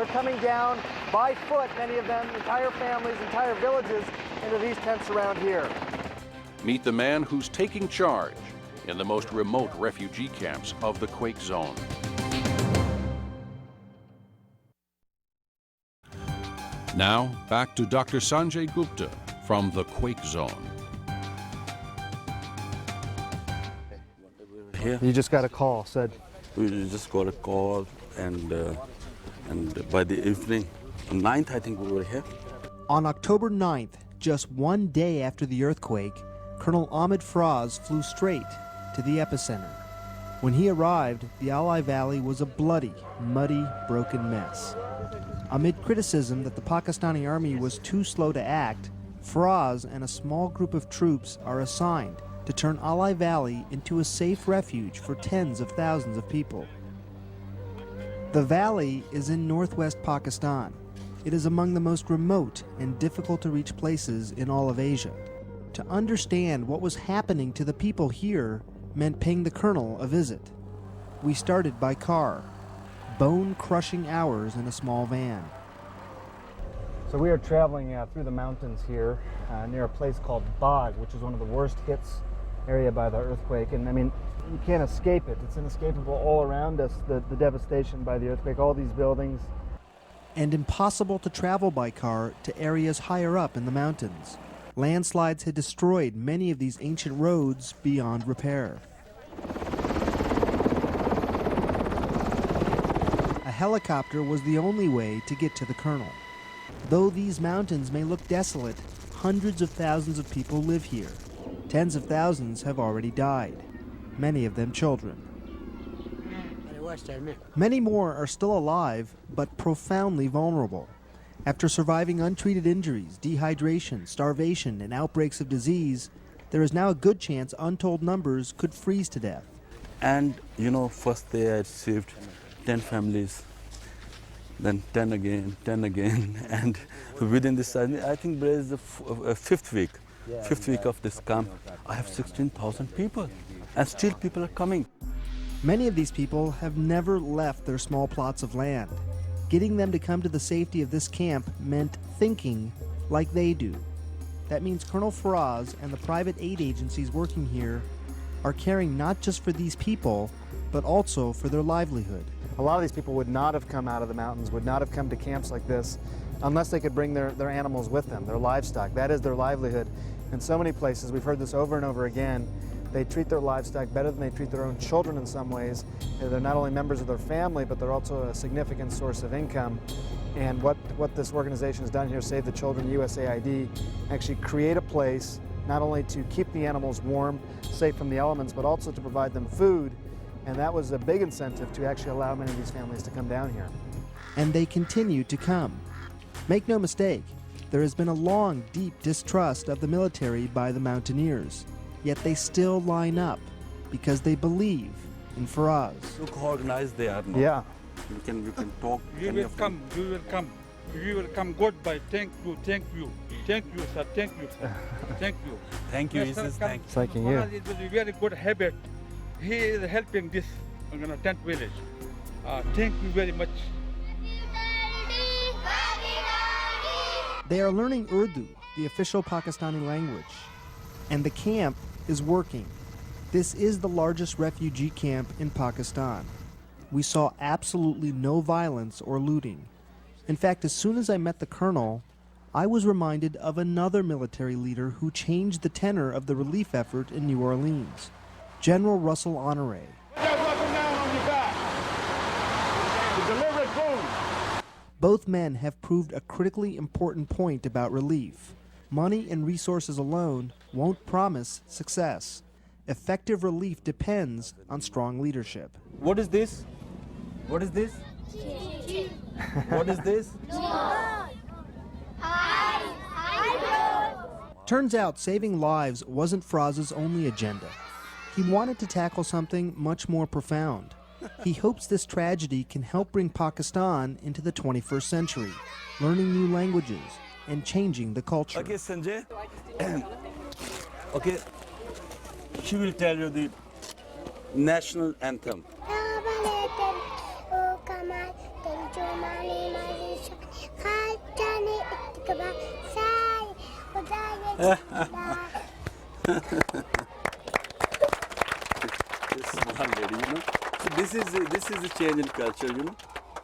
They're coming down by foot, many of them, entire families, entire villages, into these tents around here. Meet the man who's taking charge in the most remote refugee camps of the Quake zone. Now, back to Dr. Sanjay Gupta from the Quake zone. Here, You just got a call, said. we just got a call, and by the evening, 9th, I think we were here. On October 9th, just one day after the earthquake, Colonel Ahmed Fraz flew straight to the epicenter. When he arrived, the Alai Valley was a bloody, muddy, broken mess. Amid criticism that the Pakistani army was too slow to act, Fraz and a small group of troops are assigned to turn Alai Valley into a safe refuge for tens of thousands of people. The valley is in northwest Pakistan. It is among the most remote and difficult to reach places in all of Asia. To understand what was happening to the people here meant paying the colonel a visit. We started by car, bone-crushing hours in a small van. So we are traveling through the mountains here near a place called Bagh, which is one of the worst hits area by the earthquake. And I mean, you can't escape it. It's inescapable all around us, the devastation by the earthquake, all these buildings. And impossible to travel by car to areas higher up in the mountains. Landslides had destroyed many of these ancient roads beyond repair. A helicopter was the only way to get to the colonel. Though these mountains may look desolate, hundreds of thousands of people live here. Tens of thousands have already died, many of them children. Many more are still alive, but profoundly vulnerable. After surviving untreated injuries, dehydration, starvation, and outbreaks of disease, there is now a good chance untold numbers could freeze to death. And, you know, first day I received 10 families, then 10 again, and within this, I think there is a fifth week of this camp, I have 16,000 people, and still people are coming. Many of these people have never left their small plots of land. Getting them to come to the safety of this camp meant thinking like they do. That means Colonel Faraz and the private aid agencies working here are caring not just for these people, but also for their livelihood. A lot of these people would not have come out of the mountains, would not have come to camps like this, unless they could bring their animals with them, their livestock. That is their livelihood. In so many places, we've heard this over and over again, they treat their livestock better than they treat their own children in some ways. They're not only members of their family, but they're also a significant source of income. And what this organization has done here, Save the Children, USAID, actually create a place not only to keep the animals warm, safe from the elements, but also to provide them food. And that was a big incentive to actually allow many of these families to come down here. And they continue to come. Make no mistake, there has been a long, deep distrust of the military by the mountaineers. Yet they still line up because they believe in Faraz. Look how organized they are now. Yeah. You can talk. We will come. Goodbye. Thank you, sir. Thank you, sir. Thank you. Thank you, Yes, sir, Jesus. come. Thank you. Thanking you. It was a very good habit. He is helping this tent village. Thank you very much. They are learning Urdu, the official Pakistani language. And the camp is working. This is the largest refugee camp in Pakistan. We saw absolutely no violence or looting. In fact, as soon as I met the colonel, I was reminded of another military leader who changed the tenor of the relief effort in New Orleans, General Russell Honore. Both men have proved a critically important point about relief. Money and resources alone won't promise success. Effective relief depends on strong leadership. What is this? What is this? What is this? Turns out saving lives wasn't Fraz's only agenda. He wanted to tackle something much more profound. He hopes this tragedy can help bring Pakistan into the 21st century, learning new languages and changing the culture. Okay, Sanjay. Okay, she will tell you the national anthem. Small lady, you know. So this is a change in culture, you know.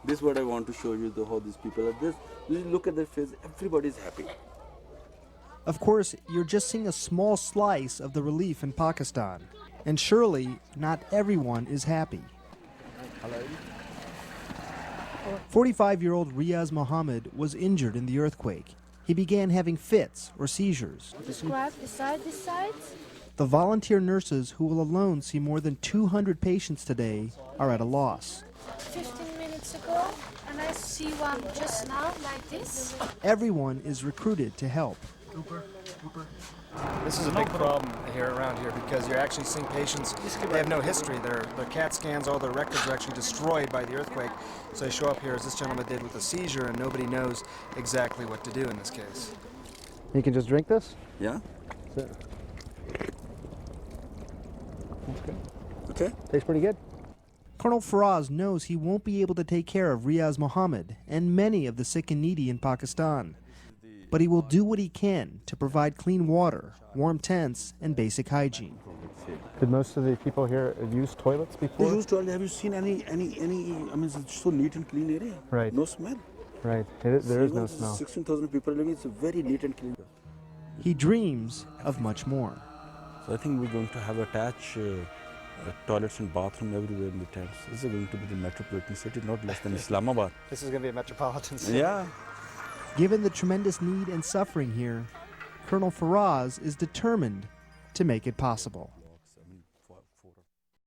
This is what I want to show you, how these people are. This, you look at their face, everybody's happy. Of course, you're just seeing a small slice of the relief in Pakistan. And surely, not everyone is happy. 45-year-old Riaz Mohammed was injured in the earthquake. He began having fits or seizures. Describe this side. The volunteer nurses who will alone see more than 200 patients today are at a loss. 15 minutes ago, and I see one just now, like this. Everyone is recruited to help. This is a big problem here around here because you're actually seeing patients, they have no history. Their CAT scans, all their records are actually destroyed by the earthquake. So they show up here as this gentleman did with a seizure, and nobody knows exactly what to do in this case. You can just drink this? Yeah. That's it. That's good. Okay. Tastes pretty good. Colonel Faraz knows he won't be able to take care of Riaz Mohammed and many of the sick and needy in Pakistan. But he will do what he can to provide clean water, warm tents, and basic hygiene. Did most of the people here use toilets before? They use toilet. Have you seen any, I mean, it's so neat and clean area. Right. No smell. Right. There is no smell. 16,000 people living, it's very neat and clean. He dreams of much more. So I think we're going to have attached toilets and bathroom everywhere in the tents. This is going to be the metropolitan city, not less than Islamabad. This is going to be a metropolitan city. Yeah. Given the tremendous need and suffering here, Colonel Faraz is determined to make it possible.